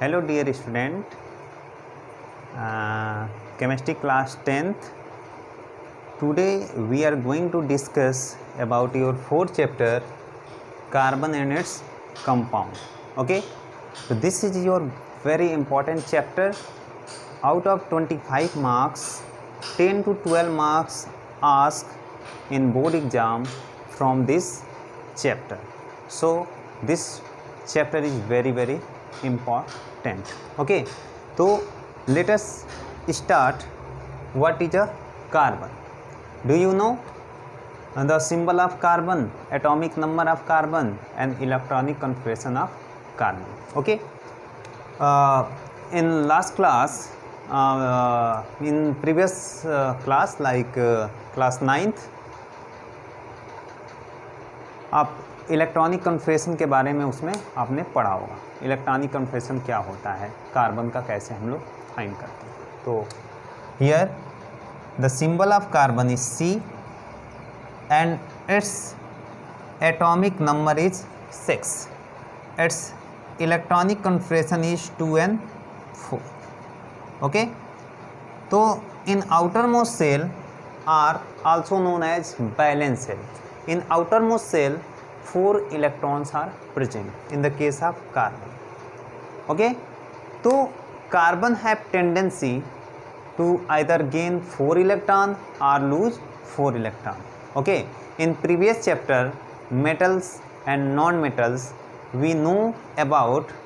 Hello dear student, chemistry class 10th. Today we are going to discuss about your fourth chapter, carbon and its compound. Okay, so this is your very important chapter. Out of 25 marks, 10 to 12 marks asked in board exam from this chapter. So this chapter is very important. Okay, so let us start. What is a carbon? Do you know the symbol of carbon, atomic number of carbon, and electronic configuration of carbon? Okay, in last class, in previous class like class 9th, आप electronic configuration के बारे में उसमें आपने पढ़ा होगा। Electronic configuration क्या होता है, कार्बन का कैसे हम लोग फाइंड करते हैं। तो here the symbol of carbon is C and its atomic number is 6, its electronic configuration is 2n4. Okay, तो in outer most shell are also known as valence shell. In outermost cell 4 electrons are present in the case of carbon. Okay, so carbon have tendency to either gain 4 electron or lose 4 electron. Okay, in previous chapter metals and non-metals we know about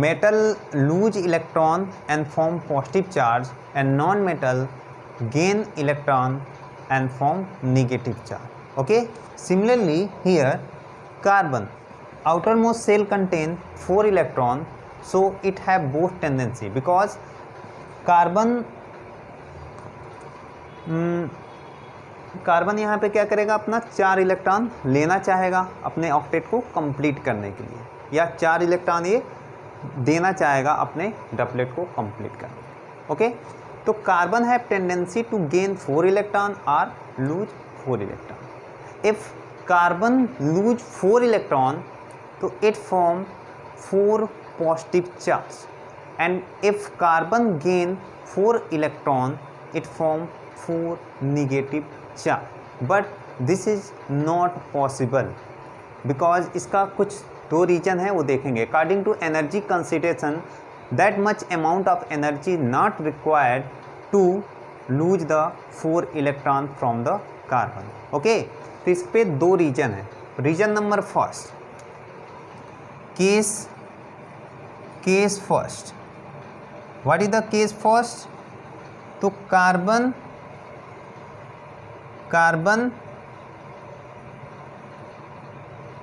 metal lose electron and form positive charge and non-metal gain electron and form negative charge. Okay, similarly here carbon outermost cell contain 4 electron, so it have both tendency because carbon यहाँ पे क्या करेगा, अपना 4 electron लेना चाहेगा अपने octet को complete करने के लिए, या 4 इलेक्ट्रॉन ये देना चाहेगा अपने डबलेट को कंप्लीट करने के लिए. ओके, तो carbon have tendency to gain 4 electron और lose 4 electron. If carbon lose 4 electron तो it form 4 positive charge, and if carbon gain 4 electron it form 4 negative charge. But this is not possible because इसका कुछ 2 reason है, वो देखेंगे. According to energy consideration, that much amount of energy not required to lose the 4 electron from the carbon. Okay, तो इस पे 2 reason है. Reason number first, case first. What is the case first? तो carbon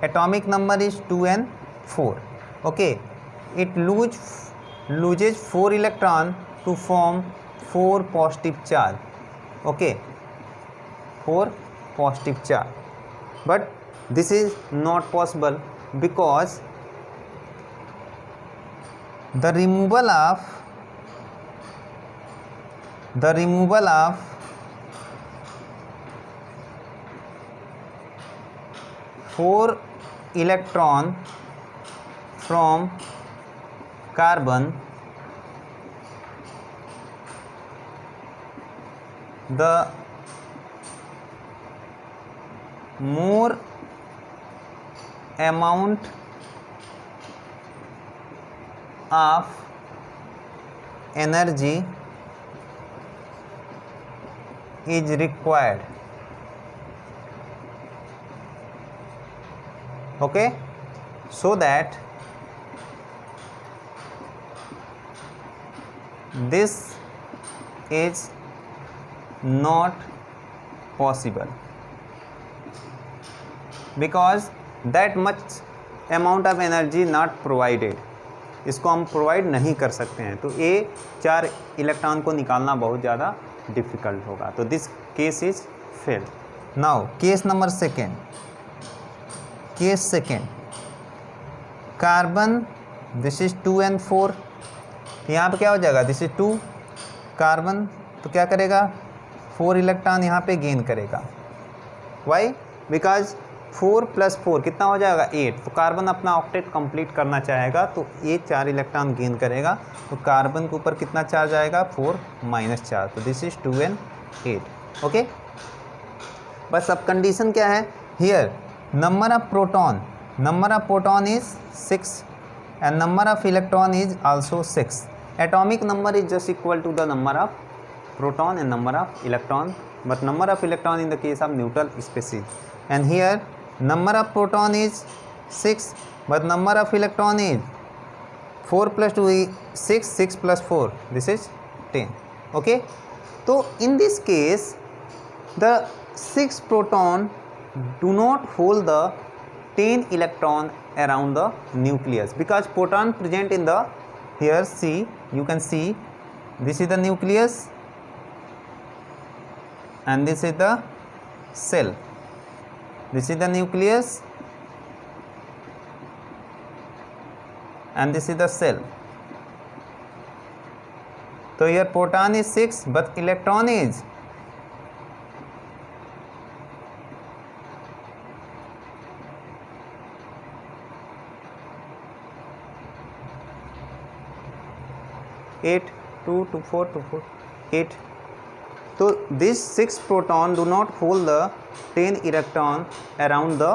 atomic number is 2n4. Okay, it loses 4 electron to form 4 positive charge. Okay, 4 positive charge, but this is not possible because the removal of 4 electron from carbon, the more amount of energy is required. Okay, so that this is not possible because that much amount of energy not provided. इसको हम provide नहीं कर सकते हैं, तो ये 4 electron को निकालना बहुत ज़्यादा डिफ़िकल्ट होगा. तो this case is failed. Now case number second. Carbon this is 2n4. यहाँ पे क्या हो जाएगा, दिस इज 2 कार्बन, तो क्या करेगा 4 इलेक्ट्रॉन यहाँ पे गेन करेगा. वाई? बिकॉज 4 + 4 कितना हो जाएगा 8। तो कार्बन अपना ऑक्टेट कंप्लीट करना चाहेगा तो ये 4 इलेक्ट्रॉन गेन करेगा, तो कार्बन के ऊपर कितना चार्ज आएगा 4 - 4, तो दिस इज 2 and 8। ओके, बस अब कंडीशन क्या है here, number of proton is 6 and number of electron is also 6। atomic number is just equal to the number of proton and number of electron, but number of electron in the case of neutral species, and here number of proton is 6 but number of electron is 4 + 2 is 6, 6 + 4 this is 10। okay, so in this case the 6 proton do not hold the 10 electron around the nucleus because proton present in the here, see you can see this is the nucleus and this is the cell, this is the nucleus and this is the cell। so here proton is 6 but electron is 8, 2 to 4 to 4 8। so these 6 proton do not hold the 10 electron around the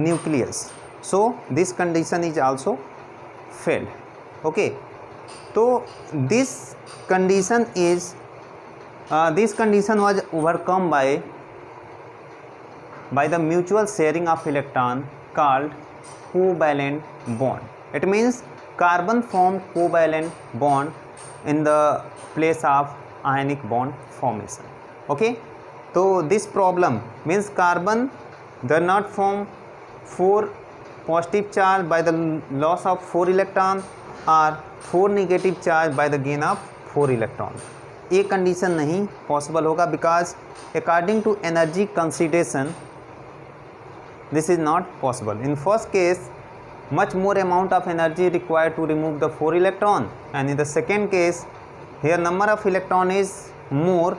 nucleus, so this condition is also failed। okay, so this condition was overcome by the mutual sharing of electron called covalent bond। it means carbon form covalent bond in the place of ionic bond formation। okay, so this problem means carbon does not form 4 positive charge by the loss of 4 electron or 4 negative charge by the gain of 4 electron। ये condition नहीं possible होगा because according to energy consideration this is not possible। in first case much more amount of energy required to remove the 4 electron, and in the second case here number of electron is more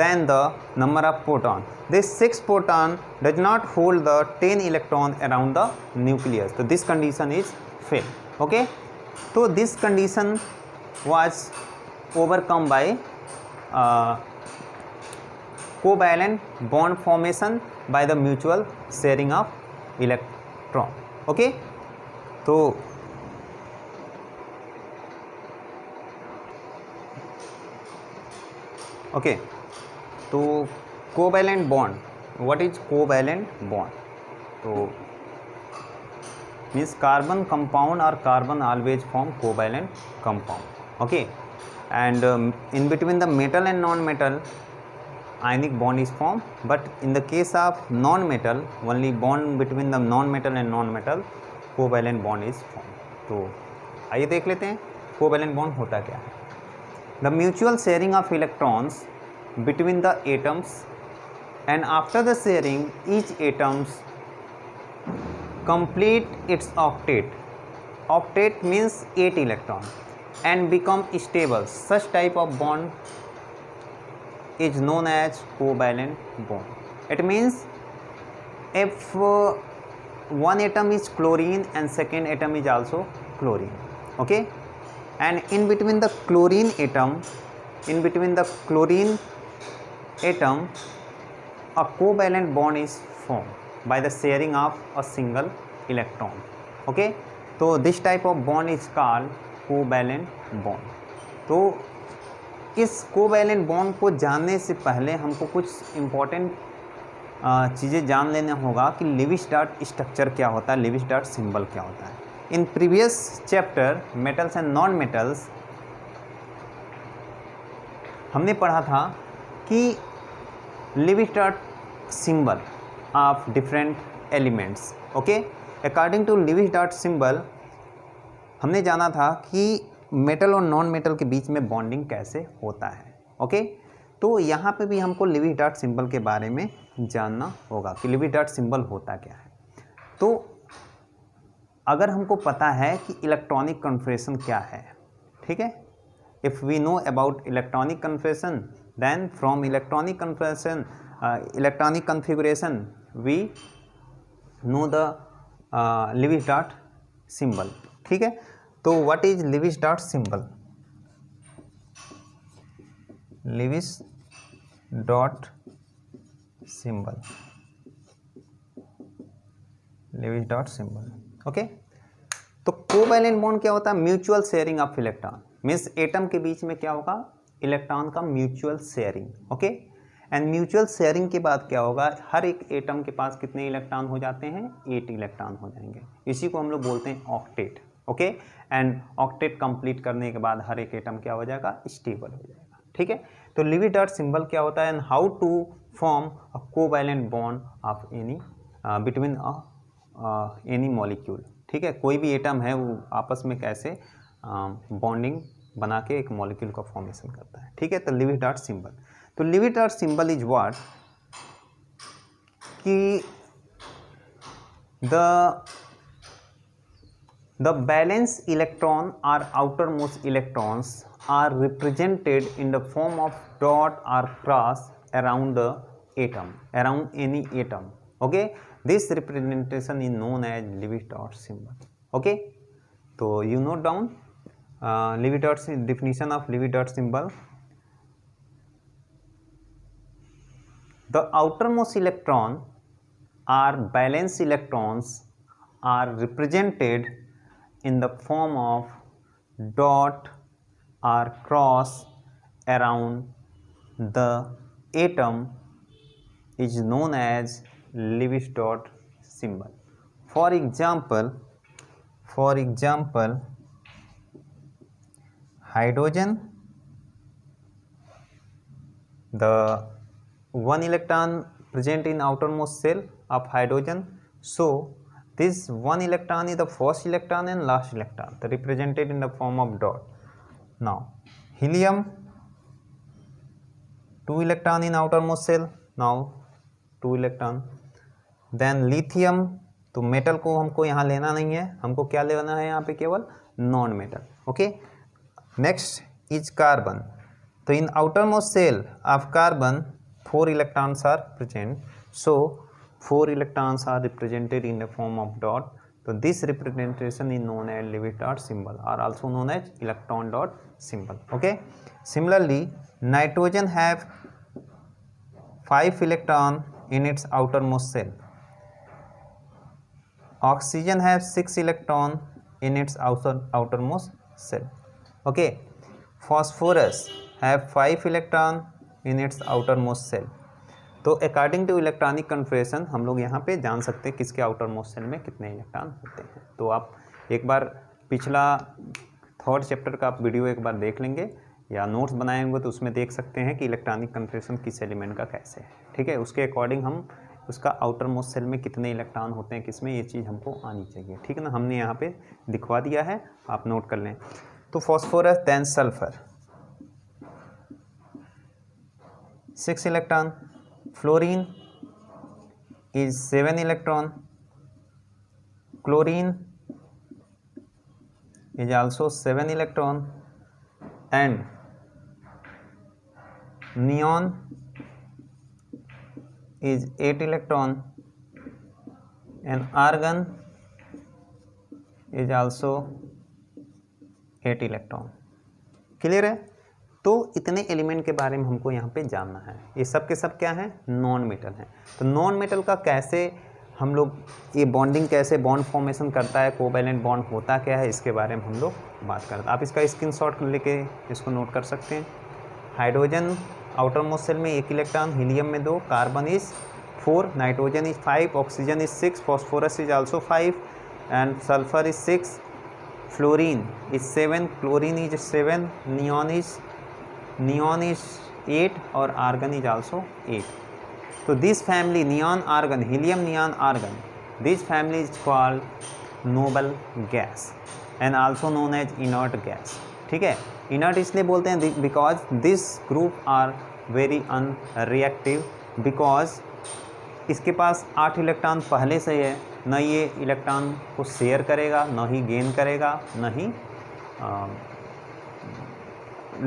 than the number of proton। this 6 proton does not hold the 10 electron around the nucleus, so this condition is failed। okay, so this condition was overcome by covalent bond formation by the mutual sharing of electron। okay, तो okay, तो covalent bond, what is covalent bond? तो means carbon compound और carbon always form covalent compound. Okay, and in between the metal and non metal ionic bond is formed, but in the case of non metal only bond between the non metal and non metal covalent bond is formed। तो आइए देख लेते हैं covalent bond होता क्या है। the mutual sharing of electrons between the atoms, and after the sharing each atoms complete its octet। octet means 8 electron and become stable। such type of bond is known as covalent bond। it means if one atom is chlorine and second atom is also chlorine, okay, and in between the chlorine atom a covalent bond is formed by the sharing of a single electron। okay, so this type of bond is called covalent bond। तो इस covalent bond को जानने से पहले हमको कुछ important चीज़ें जान लेना होगा कि लेविस डॉट स्ट्रक्चर क्या होता है, लेविस डॉट सिंबल क्या होता है। In previous chapter metals and non metals हमने पढ़ा था कि Lewis dot symbol of different elements. Okay, according to Lewis dot symbol हमने जाना था कि मेटल और नॉन मेटल के बीच में बॉन्डिंग कैसे होता है। ओके, तो यहाँ पे भी हमको लेविस डॉट सिंबल के बारे में जानना होगा कि लेविस डॉट सिंबल होता क्या है। तो अगर हमको पता है कि इलेक्ट्रॉनिक कन्फिगरेशन क्या है, ठीक है, if we know about electronic configuration then from electronic configuration we know the Lewis dot symbol. ठीक है, तो what is Lewis dot symbol? Lewis dot symbol, Lewis dot symbol. Okay, तो कोवैलेंट बॉन्ड क्या होता है? Mutual sharing of electron, means atom के बीच में क्या होगा? इलेक्ट्रॉन का mutual sharing. Okay, and mutual sharing के बाद क्या होगा? हर एक एटम के पास कितने इलेक्ट्रॉन हो जाते हैं? 8 इलेक्ट्रॉन हो जाएंगे। इसी को हम लोग बोलते हैं octet. Okay, and octet complete करने के बाद हर एक एटम क्या हो जाएगा? स्टेबल हो जाएगा। ठीक है, तो लिविस डॉट सिंबल क्या होता है? And how to form a covalent bond of any between any molecule. ठीक है, कोई भी एटम है वो आपस में कैसे बॉन्डिंग बना के एक मॉलिक्यूल का फॉर्मेशन करता है। ठीक है, तो लिविस डॉट सिंबल, तो Lewis dot symbol is what कि the valence electron or outermost electrons are represented in the form of dot or cross around the atom, around any atom. Okay, this representation is known as Lewis dot symbol. Okay, so you note down Lewis dot definition of Lewis dot symbol. The outermost electron or valence electrons are represented in the form of dot or cross around the atom is known as Lewis dot symbol. For example, hydrogen, the one electron present in outermost shell of hydrogen, so this one electron is the first electron and last electron, represented in the form of dot. Now helium, 2 electron in outermost shell, now 2 electron. Then lithium, तो metal को हमको यहाँ लेना नहीं है, हमको क्या लेना है यहाँ पे? केवल non metal. Okay, next is carbon, तो इन outermost shell of carbon 4 electrons are present, so 4 electrons are represented in the form of dot. So this representation is known as Lewis dot symbol, or also known as electron dot symbol. Okay, similarly nitrogen have 5 electron in its outermost shell, oxygen has 6 electron in its outermost shell. Okay, phosphorus have 5 electron in its outermost shell. तो according to electronic configuration हम लोग यहाँ पे जान सकते हैं किसके outer most shell में कितने इलेक्ट्रॉन होते हैं। तो आप एक बार पिछला 3rd चैप्टर का आप वीडियो एक बार देख लेंगे या नोट्स बनाए होंगे तो उसमें देख सकते हैं कि इलेक्ट्रॉनिक कन्फिगरेशन किस एलिमेंट का कैसे है। ठीक है, उसके अकॉर्डिंग हम उसका आउटर मोस्ट सेल में कितने इलेक्ट्रॉन होते हैं किसमें, ये चीज़ हमको आनी चाहिए। ठीक है ना, हमने यहाँ पर दिखवा दिया है, आप नोट कर लें। तो phosphorus, then sulphur 6 electron, fluorine is 7 electron, chlorine is also 7 electron, and neon is 8 electron, and argon is also 8 electron. Clear है? तो इतने एलिमेंट के बारे में हमको यहाँ पे जानना है। ये सब के सब क्या हैं? नॉन मेटल हैं। तो नॉन मेटल का कैसे हम लोग ये बॉन्डिंग, कैसे बॉन्ड फॉर्मेशन करता है, कोवैलेंट बॉन्ड होता क्या है, इसके बारे में हम लोग बात करते हैं। आप इसका स्क्रीनशॉट लेके इसको नोट कर सकते हैं। हाइड्रोजन आउटर मोस्ट सेल में 1 इलेक्ट्रॉन, हीलियम में 2, carbon is 4, nitrogen is 5, oxygen is 6, phosphorus is also 5 and sulphur is 6, fluorine is 7, chlorine is 7, neon is 8 और argon is also 8. So this family neon argon, helium neon argon, this family is called noble gas and also known as inert gas. ठीक है, inert इसलिए बोलते हैं because this group are very unreactive, because इसके पास 8 electron पहले से है, न ये इलेक्ट्रॉन को शेयर करेगा, न ही गेन करेगा, न ही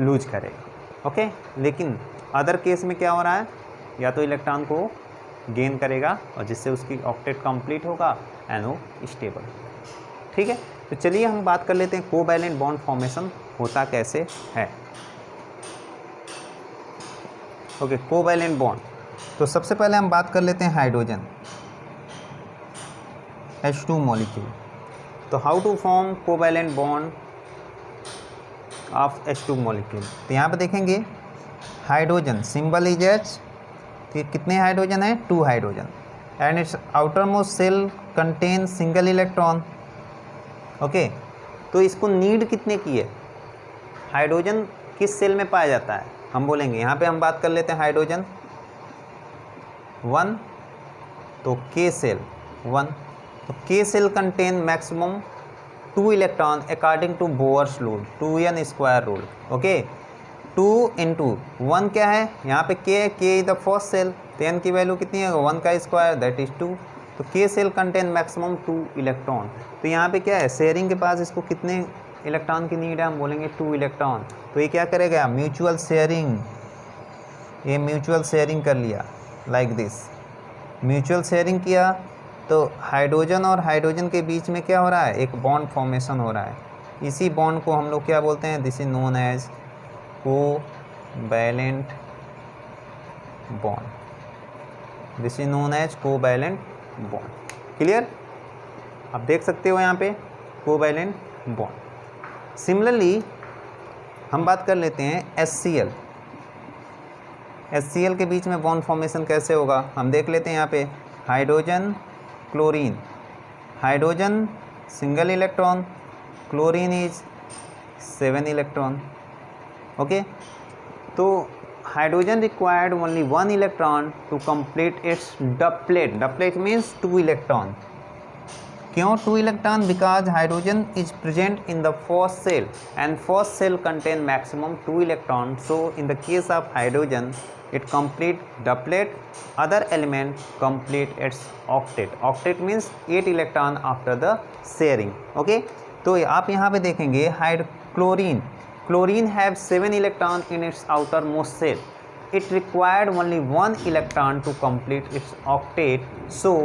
लूज करेगा। ओके, लेकिन अदर केस में क्या हो रहा है? या तो इलेक्ट्रॉन को गेन करेगा और जिससे उसकी ऑक्टेट कंप्लीट होगा NO स्टेबल। ठीक है, तो चलिए हम बात कर लेते हैं कोवैलेंट बॉन्ड फॉर्मेशन होता कैसे है। ओके, कोवैलेंट बॉन्ड, तो सबसे पहले हम बात कर लेते हैं हाइड्रोजन H2 मॉलिक्यूल। तो how to form covalent bond of H2 molecule. तो यहाँ पे देखेंगे हाइड्रोजन सिंबल इज H, तो कितने हाइड्रोजन है, 2 hydrogen, and its outer most shell contain single electron. Okay, तो इसको नीड कितने की है, हाइड्रोजन किस सेल में पाया जाता है, हम बोलेंगे यहाँ पे हम बात कर लेते हैं हाइड्रोजन 1, तो K सेल 1, तो K shell contain maximum 2 electron according to Bohr's rule, 2n square rule. Okay, 2 into 1 क्या है, यहाँ पे K है, K is the first shell, तो n की वैल्यू कितनी है, 1 का स्क्वायर दैट इज 2, तो K shell contain maximum 2 electron. तो यहाँ पे क्या है, शेयरिंग के पास इसको कितने इलेक्ट्रॉन की नीड है, हम बोलेंगे 2 इलेक्ट्रॉन। तो ये क्या करेगा, म्यूचुअल शेयरिंग, ये म्यूचुअल शेयरिंग कर लिया लाइक दिस, म्यूचुअल शेयरिंग किया तो हाइड्रोजन और हाइड्रोजन के बीच में क्या हो रहा है, एक बॉन्ड फॉर्मेशन हो रहा है। इसी बॉन्ड को हम लोग क्या बोलते हैं, this is known as covalent bond, this is known as covalent bond. Clear, आप देख सकते हो यहाँ पे कोवैलेंट बॉन्ड। सिमिलरली हम बात कर लेते हैं HCl, HCl के बीच में बॉन्ड फॉर्मेशन कैसे होगा, हम देख लेते हैं यहाँ पे hydrogen chlorine, hydrogen single electron, chlorine is 7 electron. Okay, तो hydrogen required only 1 electron to complete its doublet, doublet means 2 electron. क्यों 2 electron, because hydrogen is present in the first shell and first shell contain maximum 2 electron, so in the case of hydrogen it complete doublet, other element complete its octet, octet means 8 electron after the sharing। okay, तो आप यहाँ पे देखेंगे chlorine, chlorine have 7 electron in its outermost cell, it required only 1 electron to complete its octet, so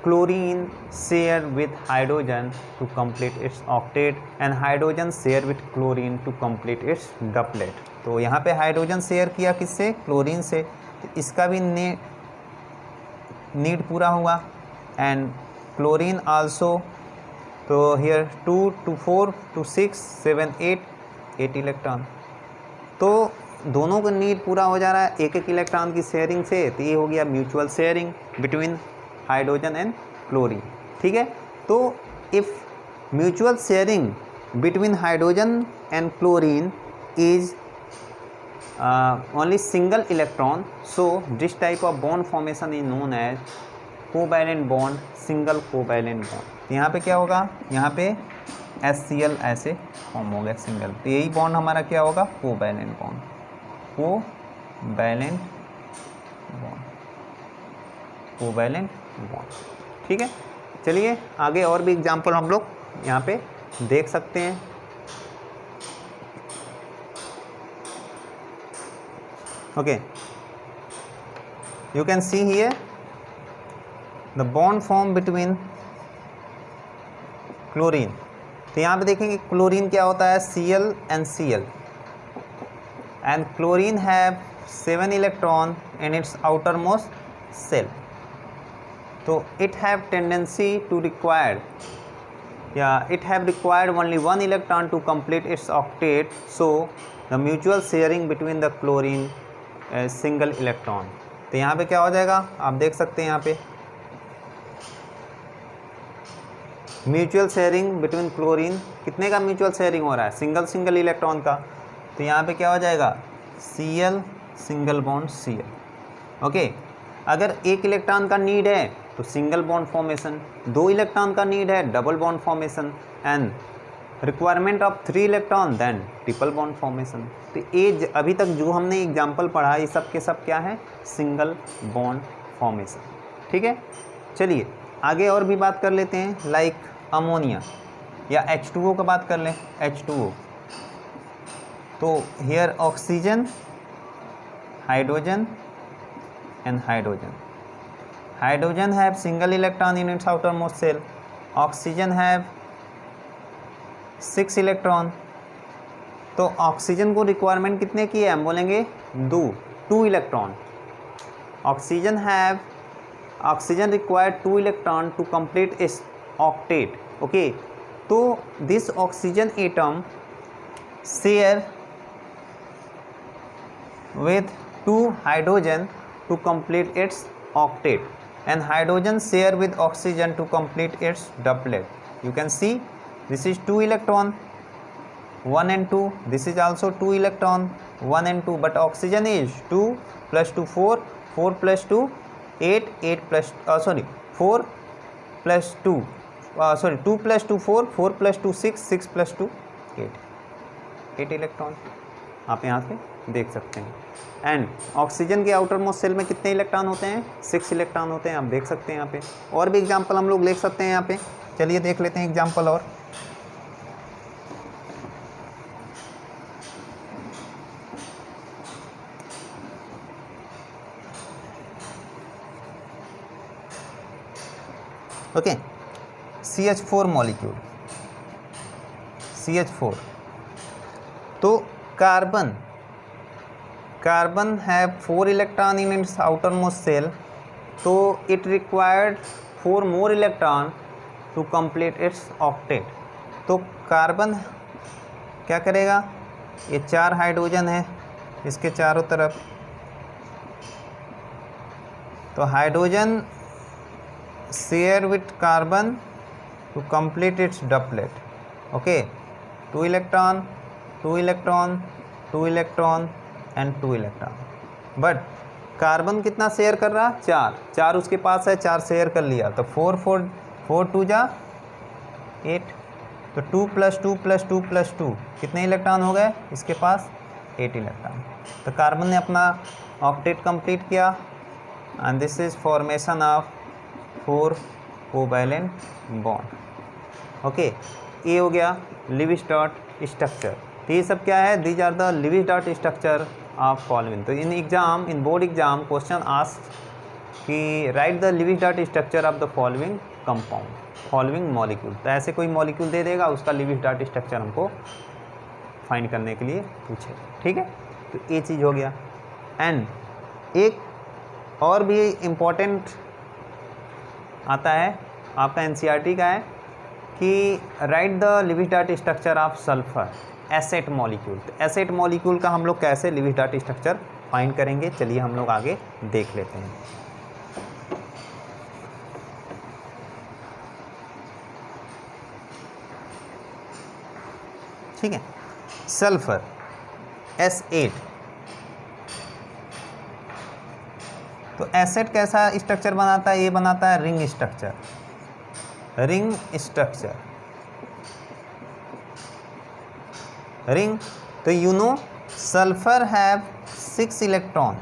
chlorine share with hydrogen to complete its octet and hydrogen share with chlorine to complete its doublet। तो यहाँ पे hydrogen share किया किससे, chlorine से, तो इसका भी need पूरा हुआ, एंड क्लोरीन आल्सो, तो हियर 2 to 4 to 6 7 8 इलेक्ट्रॉन, तो दोनों का नीड पूरा हो जा रहा है एक एक इलेक्ट्रॉन की शेयरिंग से, तो ये हो गया mutual sharing between hydrogen and chlorine. ठीक है, तो if mutual sharing between hydrogen and chlorine is only single electron, so this type of bond formation is known as covalent bond, single covalent bond। तो यहाँ पे क्या होगा, यहाँ पे HCl ऐसे फॉर्म हो गया सिंगल, तो यही बॉन्ड हमारा क्या होगा, covalent bond, covalent bond, covalent bond. ठीक है, चलिए आगे और भी एग्जांपल हम लोग यहाँ पे देख सकते हैं। Okay, you can see here the bond formed between chlorine। तो यहाँ पे देखेंगे क्लोरीन क्या होता है, Cl and Cl, and chlorine have 7 electron in its outermost cell, तो it have tendency to require, it have required only 1 electron to complete its octet, so the mutual sharing between the chlorine single electron. तो यहाँ पे क्या हो जाएगा, आप देख सकते हैं यहाँ पे म्यूचुअल शेयरिंग बिटवीन क्लोरीन, कितने का म्यूचुअल शेयरिंग हो रहा है, सिंगल इलेक्ट्रॉन का, तो यहाँ पे क्या हो जाएगा, Cl single bond Cl। Okay, अगर 1 इलेक्ट्रॉन का नीड है तो सिंगल बॉन्ड फॉर्मेशन, 2 इलेक्ट्रॉन का नीड है double bond formation, and requirement of 3 electron then triple bond formation. तो ये अभी तक जो हमने एग्जाम्पल पढ़ा ये सब के सब क्या है, सिंगल बॉन्ड फॉर्मेशन। ठीक है, चलिए आगे और भी बात कर लेते हैं, लाइक अमोनिया या H2O का बात कर लें, H2O, तो here oxygen, hydrogen and hydrogen, hydrogen have single electron in its outermost shell, oxygen have 6 electron. तो ऑक्सीजन को रिक्वायरमेंट कितने की है, हम बोलेंगे 2 electron. Oxygen require 2 electron to complete its octet. Okay, तो this oxygen atom share with 2 hydrogen to complete its octet, and hydrogen share with oxygen to complete its doublet. You can see this is 2 electron 1 and 2, this is also 2 electron 1 and 2, but oxygen is 2 plus 2 4, 4 plus 2 8, 8 plus 4 plus 2 2 plus 2 4, 4 plus 2 6, 6 plus 2 8 electron आप यहाँ पे देख सकते हैं। And oxygen के outer most shell में कितने electron होते हैं, 6 इलेक्ट्रॉन होते हैं, आप देख सकते हैं यहाँ पे। और भी एग्जांपल हम लोग देख सकते हैं यहाँ पे, चलिए देख लेते हैं एग्जांपल और। ओके, CH4 मॉलिक्यूल, CH4, तो carbon have 4 electron in its outer most shell, तो it required 4 more electron to complete its octet. तो कार्बन क्या करेगा, ये 4 हाइड्रोजन है इसके चारों तरफ, तो hydrogen share with carbon to complete its doublet. Okay, 2 electron 2 electron 2 electron and 2 electron. But carbon कितना शेयर कर रहा, 4 उसके पास है, 4 शेयर कर लिया, तो 4 2 जा 8, तो 2 + 2 + 2 + 2 कितने इलेक्ट्रॉन हो गए इसके पास, 8 इलेक्ट्रॉन। तो कार्बन ने अपना ऑक्टेट कंप्लीट किया, and this is formation of 4 covalent bond. Okay, ये हो गया लिविस डॉट स्ट्रक्चर। तो ये सब क्या है, these are the Lewis dot structure of following. तो in board exam question ask कि write the Lewis dot structure of the following compound, following molecule. तो ऐसे कोई मॉलिक्यूल दे देगा, उसका लिविस डॉट स्ट्रक्चर हमको फाइंड करने के लिए पूछे, ठीक है। तो ये चीज़ हो गया। एंड एक और भी इम्पॉर्टेंट आता है आपका NCERT का है कि write the Lewis dot structure of sulphur asset molecule. तो एसेट मॉलिक्यूल का हम लोग कैसे लिविस डॉट स्ट्रक्चर फाइंड करेंगे, चलिए हम लोग आगे देख लेते हैं। ठीक है, सल्फर S8। तो एसेट कैसा स्ट्रक्चर बनाता है, ये बनाता है ring structure, ring structure, ring. तो you know sulphur have 6 electron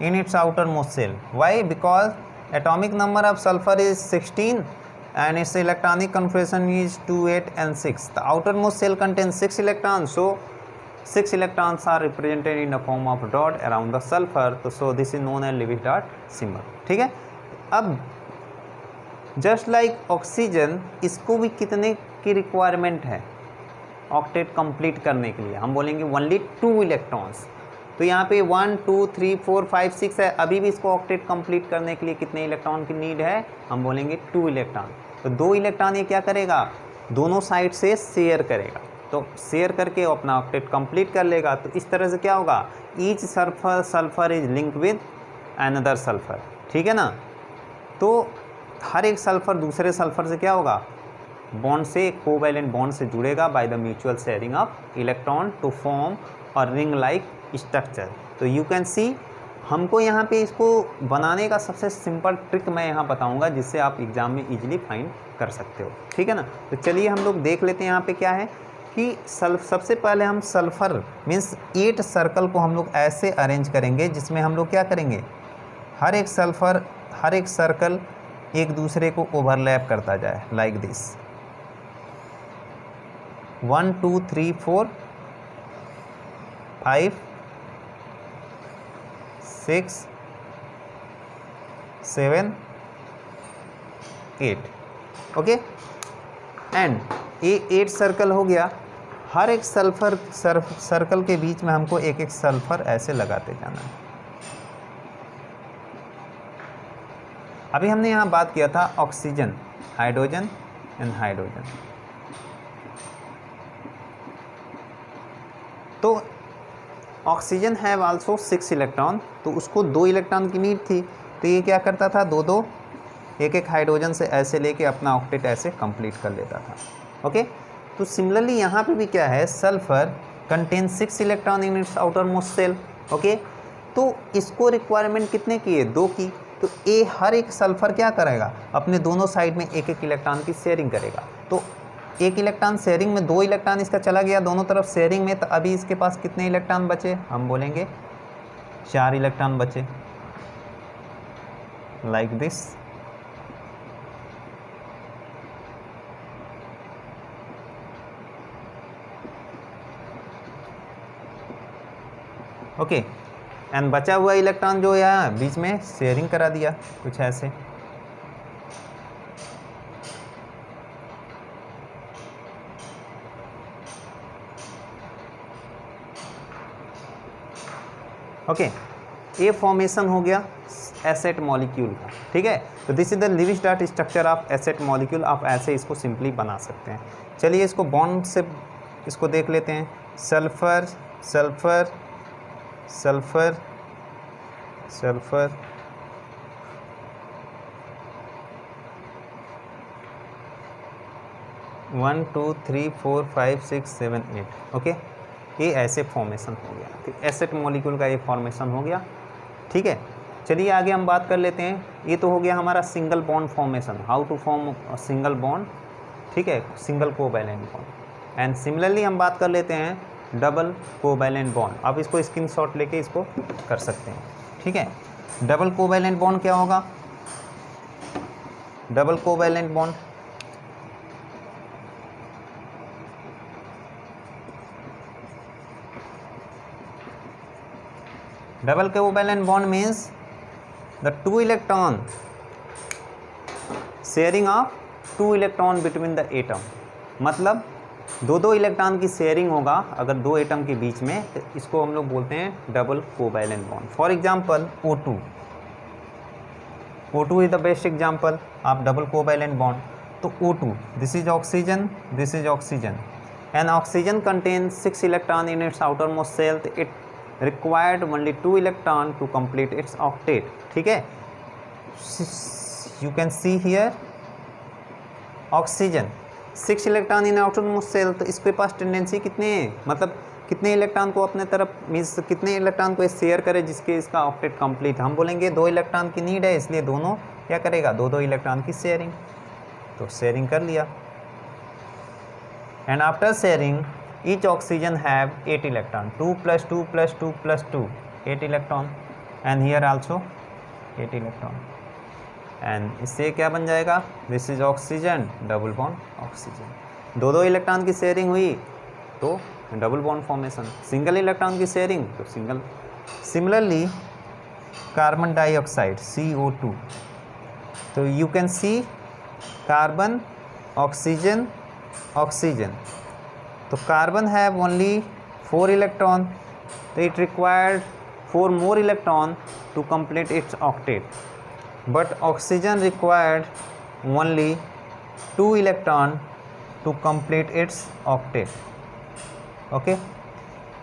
in its outermost shell. Why? Because atomic number of sulfur is 16 and its electronic configuration is 2, 8 and 6. The outermost shell contains 6 electrons, so 6 electrons are represented in the form of dot around the sulfur. So this is known as Lewis dot symbol. ठीक है। अब just like oxygen, इसको भी कितने की requirement है octet complete करने के लिए, हम बोलेंगे ओनली 2 इलेक्ट्रॉन्स। तो यहाँ पे 1 2 3 4 5 6 है, अभी भी इसको ऑक्टेट कंप्लीट करने के लिए कितने इलेक्ट्रॉन की नीड है, हम बोलेंगे 2 इलेक्ट्रॉन। तो 2 इलेक्ट्रॉन ये क्या करेगा, दोनों साइड से शेयर करेगा, तो शेयर करके अपना ऑक्टेट कंप्लीट कर लेगा। तो इस तरह से क्या होगा, each sulphur is link with another sulphur, ठीक है ना। तो हर एक सल्फर दूसरे सल्फर से क्या होगा, बॉन्ड से, कोवैलेंट बॉन्ड से जुड़ेगा by the mutual sharing of electron to form और रिंग लाइक स्ट्रक्चर। तो यू कैन सी, हमको यहाँ पे इसको बनाने का सबसे सिंपल ट्रिक मैं यहाँ बताऊँगा, जिससे आप एग्ज़ाम में इजीली फाइंड कर सकते हो, ठीक है ना। तो चलिए हम लोग देख लेते हैं यहाँ पे क्या है कि सबसे पहले हम सल्फ़र मीन्स 8 सर्कल को हम लोग ऐसे अरेंज करेंगे, जिसमें हम लोग क्या करेंगे, हर एक सल्फ़र, हर एक सर्कल एक दूसरे को ओवरलैप करता जाए, लाइक दिस 1 2 3 4 5 6 7 8, ओके। एंड ये 8 सर्कल हो गया। हर एक सल्फर सर्कल के बीच में हमको एक एक सल्फर ऐसे लगाते जाना है। अभी हमने यहाँ बात किया था ऑक्सीजन, हाइड्रोजन एंड हाइड्रोजन। तो ऑक्सीजन हैव आल्सो 6 इलेक्ट्रॉन, तो उसको 2 इलेक्ट्रॉन की नीड थी, तो ये क्या करता था, दो दो एक एक हाइड्रोजन से ऐसे लेके अपना ऑक्टेट ऐसे कंप्लीट कर लेता था, ओके। तो सिमिलरली यहाँ पे भी क्या है, sulphur contain 6 electron in its outer most shell, okay. तो इसको रिक्वायरमेंट कितने की है, 2 की। तो ये हर एक सल्फर क्या करेगा, अपने दोनों साइड में एक एक इलेक्ट्रॉन की शेयरिंग करेगा। तो एक इलेक्ट्रॉन शेयरिंग में 2 इलेक्ट्रॉन इसका चला गया दोनों तरफ शेयरिंग में, तो अभी इसके पास कितने इलेक्ट्रॉन बचे, हम बोलेंगे 4 इलेक्ट्रॉन बचे, लाइक दिस। ओके, एंड बचा हुआ इलेक्ट्रॉन जो है बीच में शेयरिंग करा दिया कुछ ऐसे। ओके, ये फॉर्मेशन हो गया एसेट मॉलिक्यूल का, ठीक है। तो this is the Lewis dot structure of S eight molecule. आप ऐसे इसको सिंपली बना सकते हैं। चलिए इसको बॉन्ड से इसको देख लेते हैं। Sulphur sulphur sulphur sulphur, one two three four 5 6 7 8, okay. ये ऐसे फॉर्मेशन हो गया, ठीक। एसेट मॉलिक्यूल का ये फॉर्मेशन हो गया, ठीक है। चलिए आगे हम बात कर लेते हैं। ये तो हो गया हमारा single bond formation, how to form single bond, ठीक है, single covalent bond. And similarly हम बात कर लेते हैं डबल कोवैलेंट बॉन्ड। आप इसको स्क्रीनशॉट लेके इसको कर सकते हैं, ठीक है। डबल कोवैलेंट बॉन्ड क्या होगा, double covalent bond double covalent bond means the 2 electron sharing of 2 electron between the atom। मतलब दो इलेक्ट्रॉन की शेयरिंग होगा अगर 2 एटम के बीच में, तो इसको हम लोग बोलते हैं double covalent bond. For example O2, O2 is the best example of double covalent bond. तो O2, this is oxygen, this is oxygen, and oxygen contains 6 electron in its outer most shell. It required only 2 electron to complete its octet, ठीक है। you can see here oxygen 6 electron in outer most shell, तो इसके पास tendency कितने हैं, मतलब कितने electron को अपने तरफ मीन्स कितने इलेक्ट्रॉन को शेयर करे जिसके इसका ऑक्टेट कंप्लीट। हम बोलेंगे 2 इलेक्ट्रॉन की नीड है, इसलिए दोनों क्या करेगा, 2 इलेक्ट्रॉन की शेयरिंग। तो शेयरिंग कर लिया, and after sharing each oxygen have 8 electron, 2 + 2 + 2 + 2 8 electron, and here also 8 electron, and इससे क्या बन जाएगा, this is oxygen double bond oxygen. 2 electron की शेयरिंग हुई तो double bond formation, single electron की शेयरिंग तो single. Similarly carbon dioxide CO2, तो you can see carbon oxygen oxygen. तो कार्बन हैव ओनली 4 इलेक्ट्रॉन, तो it required 4 more electron to complete its octet, but oxygen required only 2 electron to complete its octet, okay.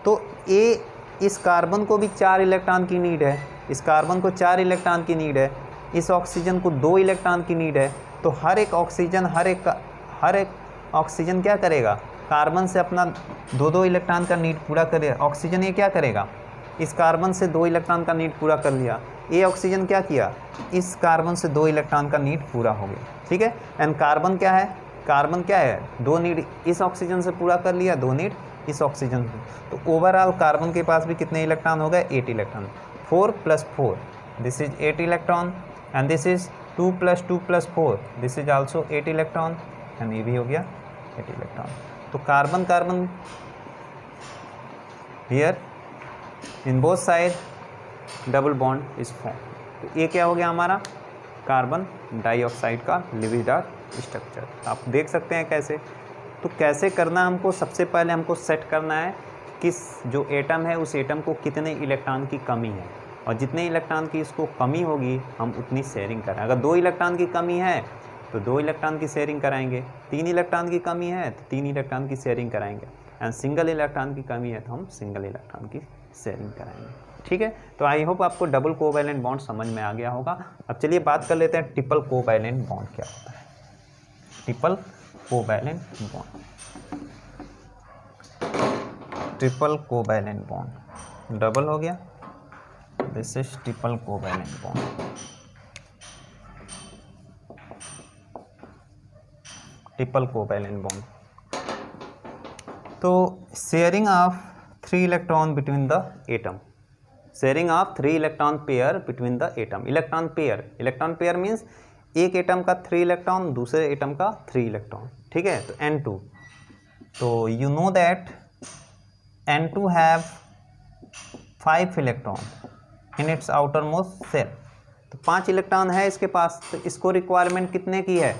तो ये इस carbon को भी 4 electron की need है, इस कार्बन को 4 इलेक्ट्रॉन की नीड है, इस ऑक्सीजन को 2 इलेक्ट्रॉन की नीड है। तो हर एक ऑक्सीजन क्या करेगा, कार्बन से अपना 2 इलेक्ट्रॉन का नीड पूरा करेगा। ऑक्सीजन ये क्या करेगा, इस कार्बन से 2 इलेक्ट्रॉन का नीड पूरा कर लिया। ये ऑक्सीजन क्या किया, इस कार्बन से 2 इलेक्ट्रॉन का नीड पूरा हो गया, ठीक है। एंड कार्बन क्या है, कार्बन क्या है, 2 नीड इस ऑक्सीजन से पूरा कर लिया, 2 नीड इस ऑक्सीजन से। तो ओवरऑल कार्बन के पास भी कितने इलेक्ट्रॉन हो गए, 8 electron. 4 + 4 this is 8 electron, and this is 2 + 2 + 4 this is also 8 electron, and ये भी हो गया 8 इलेक्ट्रॉन। तो carbon carbon here in both side double bond is form. तो ये क्या हो गया हमारा कार्बन डाइऑक्साइड का लिविज डार्ट स्ट्रक्चर। आप देख सकते हैं कैसे। तो कैसे करना हमको, सबसे पहले हमको सेट करना है किस जो एटम है उस एटम को कितने इलेक्ट्रॉन की कमी है, और जितने इलेक्ट्रॉन की इसको कमी होगी हम उतनी शेयरिंग करें। अगर 2 इलेक्ट्रॉन की कमी है तो 2 इलेक्ट्रॉन की शेयरिंग कराएंगे, 3 इलेक्ट्रॉन की कमी है तो 3 इलेक्ट्रॉन की शेयरिंग कराएंगे, एंड सिंगल इलेक्ट्रॉन की कमी है तो हम सिंगल इलेक्ट्रॉन की शेयरिंग कराएंगे। ठीक है, तो आई होप आपको डबल कोवैलेंट बॉन्ड समझ में आ गया होगा। अब चलिए बात कर लेते हैं ट्रिपल कोवैलेंट बॉन्ड क्या होता है। Triple covalent bond, triple covalent bond, double हो गया, this is triple covalent bond. Triple covalent bond, तो sharing of 3 electron between the atom, sharing of 3 electron pair between the atom. Electron pair means एक atom का 3 electron, दूसरे atom का 3 electron. ठीक है, तो N2, तो you know that N2 have 5 electron in its outer most shell. तो 5 electron है इसके पास, तो इसको रिक्वायरमेंट कितने की है,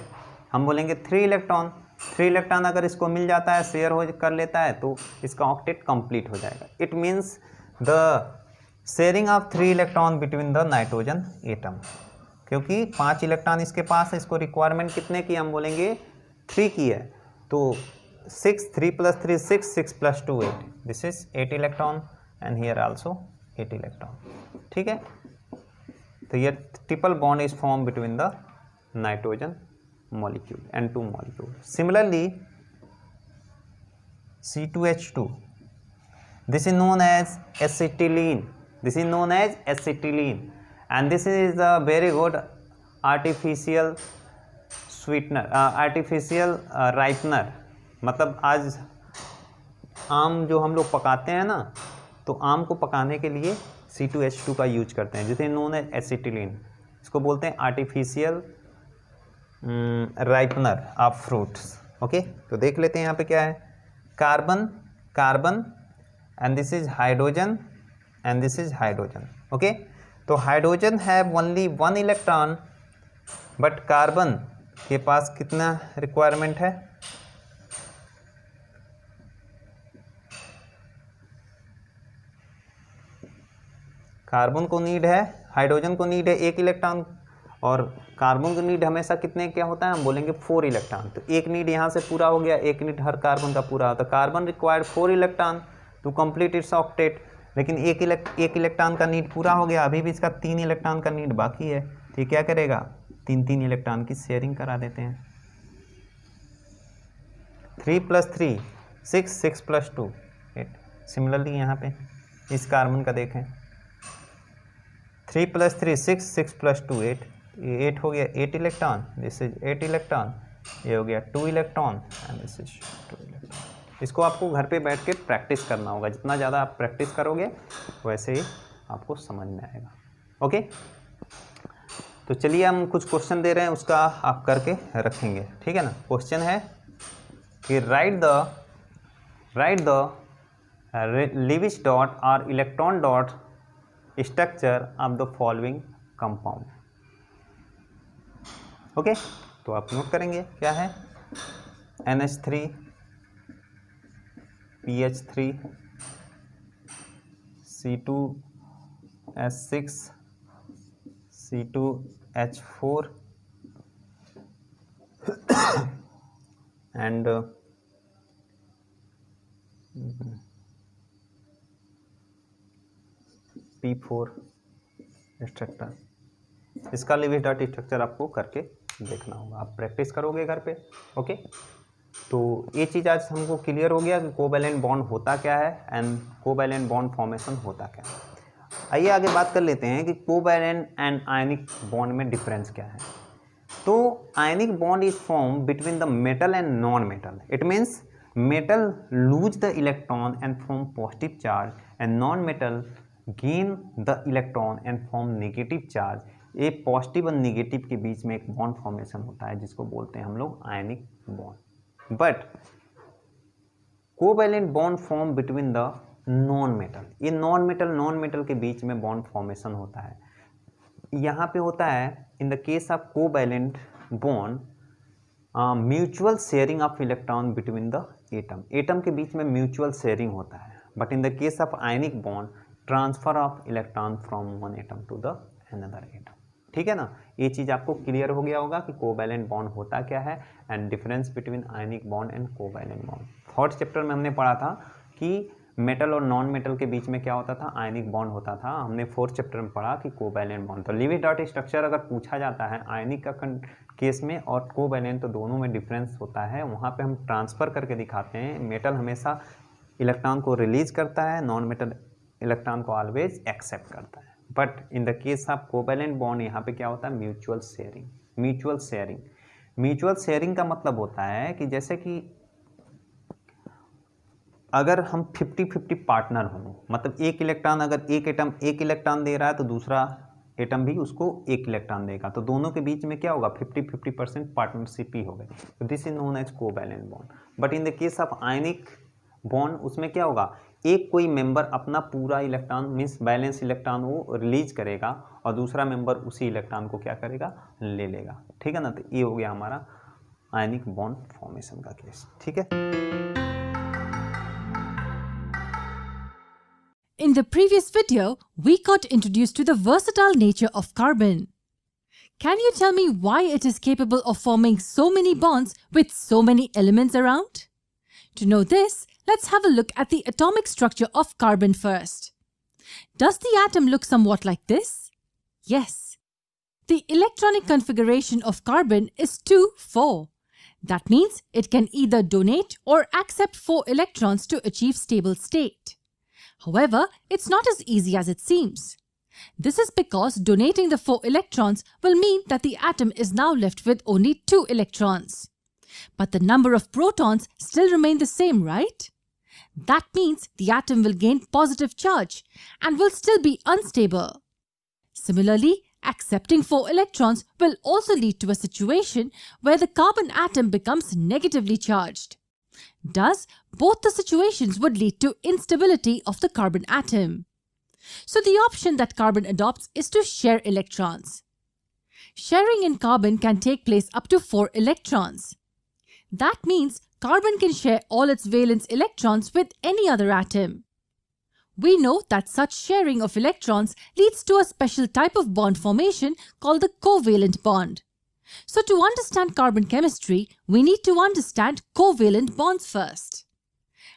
हम बोलेंगे 3 इलेक्ट्रॉन। 3 इलेक्ट्रॉन अगर इसको मिल जाता है, शेयर हो कर लेता है, तो इसका ऑक्टेट कंप्लीट हो जाएगा। It means the sharing of 3 electron between the nitrogen atom, क्योंकि 5 इलेक्ट्रॉन इसके पास है, इसको रिक्वायरमेंट कितने की, हम बोलेंगे 3 की है। तो 6, 3 + 3 6, 6 + 2 8, this is 8 electron and here also 8 electron. ठीक है, तो ये triple bond is form between the nitrogen molecule, N2 molecule. Similarly, C2H2, this is known as acetylene. This is known as acetylene, and this is a very good artificial sweetener, artificial ripener. मतलब आज आम जो हम लोग पकाते हैं ना, तो आम को पकाने के लिए C2H2 का यूज करते हैं, जिसे नोन एज एसिटिलीन। इसको बोलते हैं artificial ripener of fruits. Okay, तो देख लेते हैं यहाँ पे क्या है, carbon and this is hydrogen and this is hydrogen. Okay, तो hydrogen have only 1 electron, but carbon के पास कितना रिक्वायरमेंट है, कार्बन को नीड है, हाइड्रोजन को नीड है 1 इलेक्ट्रॉन, और कार्बन का नीड हमेशा कितने क्या होता है, हम बोलेंगे 4 इलेक्ट्रॉन। तो एक नीड यहाँ से पूरा हो गया, एक नीड हर कार्बन का पूरा होता है। Carbon required 4 electron to complete its octet, लेकिन एक इलेक्ट्रॉन का नीड पूरा हो गया, अभी भी इसका 3 इलेक्ट्रॉन का नीड बाकी है। तो क्या करेगा, 3 इलेक्ट्रॉन की शेयरिंग करा देते हैं। 3 + 3 6, 6 + 2 8। सिमिलरली यहाँ पे इस कार्बन का देखें, 3 + 3 6, 6 + 2 8, 8 हो गया 8 इलेक्ट्रॉन, दिस इज 8 इलेक्ट्रॉन, ये हो गया 2 electron and this is 2 electron. इसको आपको घर पे बैठ के प्रैक्टिस करना होगा, जितना ज़्यादा आप प्रैक्टिस करोगे वैसे ही आपको समझ में आएगा। ओके, तो चलिए हम कुछ क्वेश्चन दे रहे हैं, उसका आप करके रखेंगे। ठीक है ना, क्वेश्चन है कि राइट द लीविज डॉट और electron dot structure of the following compound. Okay, तो आप नोट करेंगे क्या है, NH3 PH3 C2H6 C2H4 and P4 structure. इसका लिविज डॉट स्ट्रक्चर आपको करके देखना होगा, आप प्रैक्टिस करोगे घर पे। ओके, तो ये चीज़ आज हमको क्लियर हो गया कि कोवैलेंट बॉन्ड होता क्या है एंड कोवैलेंट बॉन्ड फॉर्मेशन होता क्या है। आइए आगे बात कर लेते हैं कि कोवैलेंट एंड आयनिक बॉन्ड में डिफरेंस क्या है। तो ionic bond is form between the metal and non metal. It means metal lose the electron and form positive charge and non metal gain the electron and form negative charge. ये positive और negative के बीच में एक bond formation होता है, जिसको बोलते हैं हम लोग ionic bond. But covalent bond form between the non metal, ये नॉन मेटल के बीच में बॉन्ड फॉर्मेशन होता है। यहाँ पे होता है in the case of covalent bond, mutual sharing of electron between the atom, atom के बीच में म्यूचुअल शेयरिंग होता है. But in the case of ionic bond, transfer of electron from one atom to the another atom. ठीक है ना, ये चीज़ आपको क्लियर हो गया होगा कि कोवैलेंट बॉन्ड होता क्या है and difference between ionic bond and covalent bond. Third chapter में हमने पढ़ा था कि मेटल और नॉन मेटल के बीच में क्या होता था, आयनिक बॉन्ड होता था. हमने फोर्थ चैप्टर में पढ़ा कि कोवैलेंट बॉन्ड. तो लीविज डॉट स्ट्रक्चर अगर पूछा जाता है आयनिक का केस में और कोवैलेंट, तो दोनों में डिफरेंस होता है. वहाँ पे हम ट्रांसफ़र करके दिखाते हैं. मेटल हमेशा इलेक्ट्रॉन को रिलीज करता है, नॉन मेटल इलेक्ट्रॉन को ऑलवेज एक्सेप्ट करता है. But in the case of covalent bond यहाँ पे क्या होता है, mutual sharing. Mutual sharing, mutual sharing का मतलब होता है कि जैसे कि अगर हम 50-50 पार्टनर हों, मतलब एक इलेक्ट्रॉन, अगर एक एटम एक इलेक्ट्रॉन दे रहा है तो दूसरा एटम भी उसको एक इलेक्ट्रॉन देगा, तो दोनों के बीच में क्या होगा, 50-50% पार्टनरशिप ही होगा. तो this is known as covalent bond. But in the case of ionic bond उसमें क्या होगा, एक कोई मेंबर अपना पूरा इलेक्ट्रॉन मीन्स बैलेंस इलेक्ट्रॉन वो रिलीज करेगा और दूसरा मेंबर उसी इलेक्ट्रॉन को क्या करेगा, ले लेगा. ठीक है ना, तो ये हो गया हमारा आयनिक बॉन्ड फॉर्मेशन का केस. ठीक है. In the previous video, we got introduced to the versatile nature of carbon. Can you tell me why it is capable of forming so many bonds with so many elements around? To know this, let's have a look at the atomic structure of carbon first. Does the atom look somewhat like this? Yes. The electronic configuration of carbon is 2-4. That means it can either donate or accept 4 electrons to achieve stable state. However, it's not as easy as it seems. This is because donating the 4 electrons will mean that the atom is now left with only 2 electrons. But the number of protons still remain the same, right? That means the atom will gain positive charge and will still be unstable. Similarly, accepting 4 electrons will also lead to a situation where the carbon atom becomes negatively charged. Thus, both the situations would lead to instability of the carbon atom. So the option that carbon adopts is to share electrons. Sharing in carbon can take place up to 4 electrons. That means carbon can share all its valence electrons with any other atom. We know that such sharing of electrons leads to a special type of bond formation called the covalent bond. So to understand carbon chemistry, we need to understand covalent bonds first.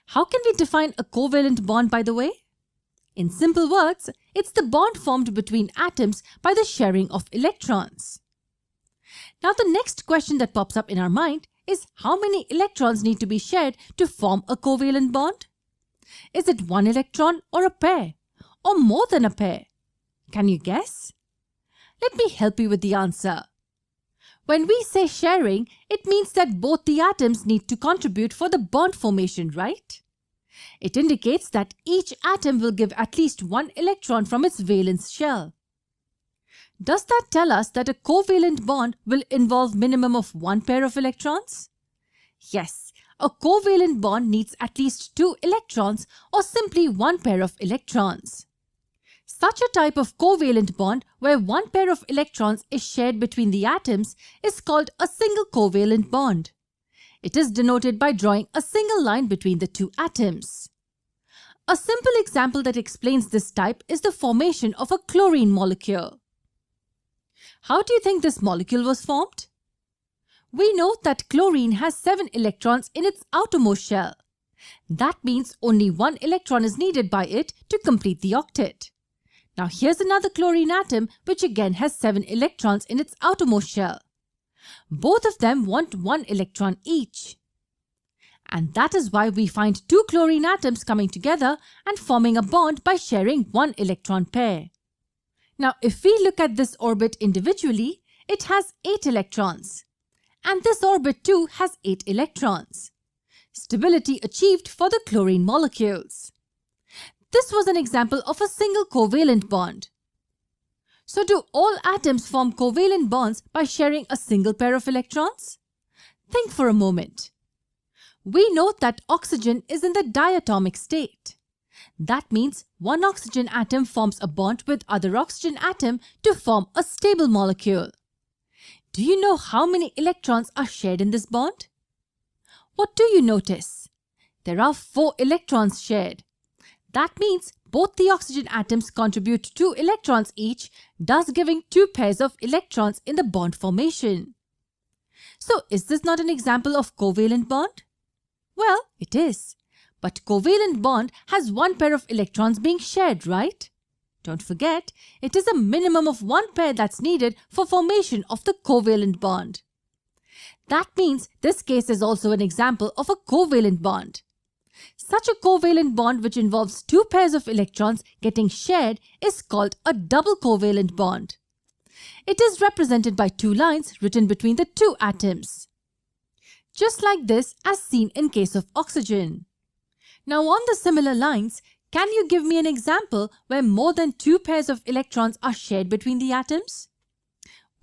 How can we define a covalent bond, by the way? In simple words, it's the bond formed between atoms by the sharing of electrons. Now the next question that pops up in our mind is how many electrons need to be shared to form a covalent bond? Is it 1 electron or a pair? Or more than a pair? Can you guess? Let me help you with the answer. When we say sharing, it means that both the atoms need to contribute for the bond formation, right? It indicates that each atom will give at least 1 electron from its valence shell. Does that tell us that a covalent bond will involve minimum of 1 pair of electrons? Yes, a covalent bond needs at least 2 electrons or simply 1 pair of electrons. Such a type of covalent bond where 1 pair of electrons is shared between the atoms is called a single covalent bond. It is denoted by drawing a single line between the 2 atoms. A simple example that explains this type is the formation of a chlorine molecule. How do you think this molecule was formed? We know that chlorine has 7 electrons in its outermost shell. That means only 1 electron is needed by it to complete the octet. Now here's another chlorine atom which again has 7 electrons in its outermost shell. Both of them want 1 electron each. And that is why we find 2 chlorine atoms coming together and forming a bond by sharing 1 electron pair. Now if we look at this orbit individually, it has 8 electrons. And this orbit too has 8 electrons. Stability achieved for the chlorine molecules. This was an example of a single covalent bond. So do all atoms form covalent bonds by sharing a single pair of electrons? Think for a moment. We know that oxygen is in the diatomic state. That means one oxygen atom forms a bond with other oxygen atom to form a stable molecule. Do you know how many electrons are shared in this bond? What do you notice? There are 4 electrons shared. That means both the oxygen atoms contribute 2 electrons each, thus giving 2 pairs of electrons in the bond formation. So is this not an example of covalent bond? Well, it is. But covalent bond has 1 pair of electrons being shared, right? Don't forget, it is a minimum of 1 pair that's needed for formation of the covalent bond. That means this case is also an example of a covalent bond. Such a covalent bond which involves 2 pairs of electrons getting shared is called a double covalent bond. It is represented by 2 lines written between the 2 atoms. Just like this as seen in case of oxygen. Now on the similar lines, can you give me an example where more than 2 pairs of electrons are shared between the atoms?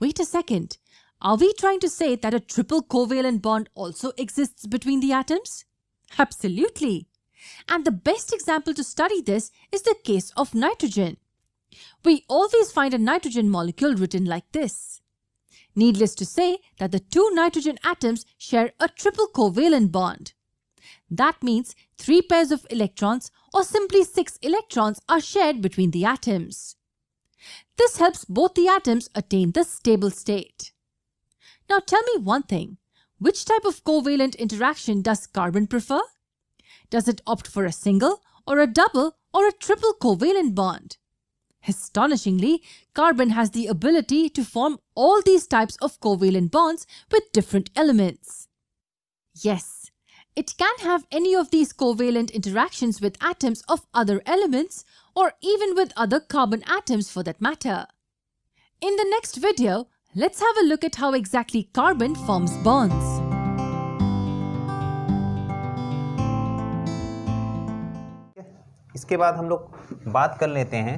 Wait a second. Are we trying to say that a triple covalent bond also exists between the atoms? Absolutely. And the best example to study this is the case of nitrogen. We always find a nitrogen molecule written like this. Needless to say that the 2 nitrogen atoms share a triple covalent bond. That means 3 pairs of electrons or simply 6 electrons are shared between the atoms. This helps both the atoms attain the stable state. Now tell me one thing. Which type of covalent interaction does carbon prefer? Does it opt for a single or a double or a triple covalent bond? Astonishingly, carbon has the ability to form all these types of covalent bonds with different elements. Yes, it can have any of these covalent interactions with atoms of other elements or even with other carbon atoms for that matter. In the next video, let's have a look at how exactly carbon forms bonds. इसके बाद हम लोग बात कर लेते हैं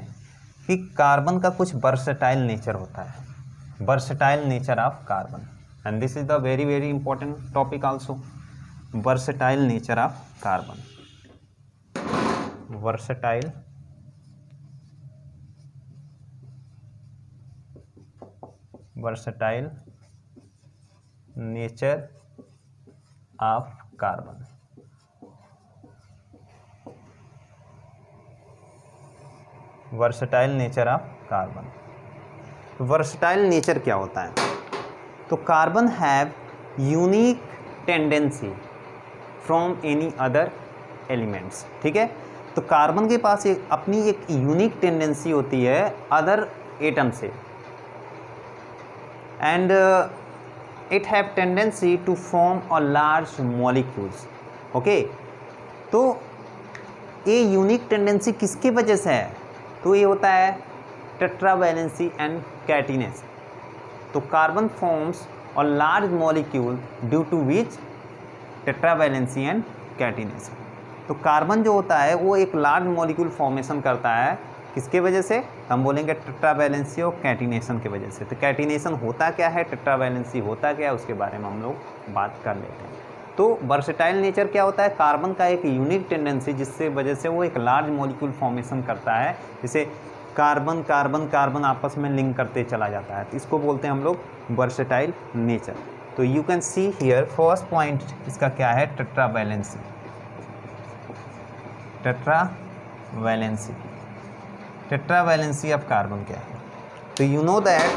कि carbon का कुछ वर्सेटाइल नेचर होता है, versatile nature of carbon, and this is the very very important topic also, versatile nature of carbon. Versatile nature of carbon. Versatile nature of carbon. Versatile nature क्या होता है? तो carbon have unique tendency from any other elements. ठीक है, तो carbon के पास अपनी एक यूनिक टेंडेंसी होती है अदर एटम से, and it have tendency to form a large molecules. Okay, तो ये यूनिक टेंडेंसी किसकी वजह से है? तो ये होता है टेट्रावैलेंसी एंड कैटिनेशन. तो carbon forms a large molecule due to which tetravalency and catenation. तो कार्बन जो होता है वो एक लार्ज मॉलिक्यूल फॉर्मेशन करता है, किसके वजह से? हम बोलेंगे टेट्रावैलेंसी और कैटिनेशन की वजह से. तो कैटिनेशन होता क्या है, टेट्रावैलेंसी होता क्या है, उसके बारे में हम लोग बात कर लेते हैं. तो वर्सेटाइल नेचर क्या होता है? कार्बन का एक यूनिक टेंडेंसी जिससे वजह से वो एक लार्ज मॉलिक्यूल फॉर्मेशन करता है, जैसे कार्बन कार्बन कार्बन आपस में लिंक करते चला जाता है. तो इसको बोलते हैं हम लोग वर्सेटाइल नेचर. तो you can see here first point इसका क्या है? Tetravalency. Tetravalency, tetravalency of carbon क्या है? तो you know that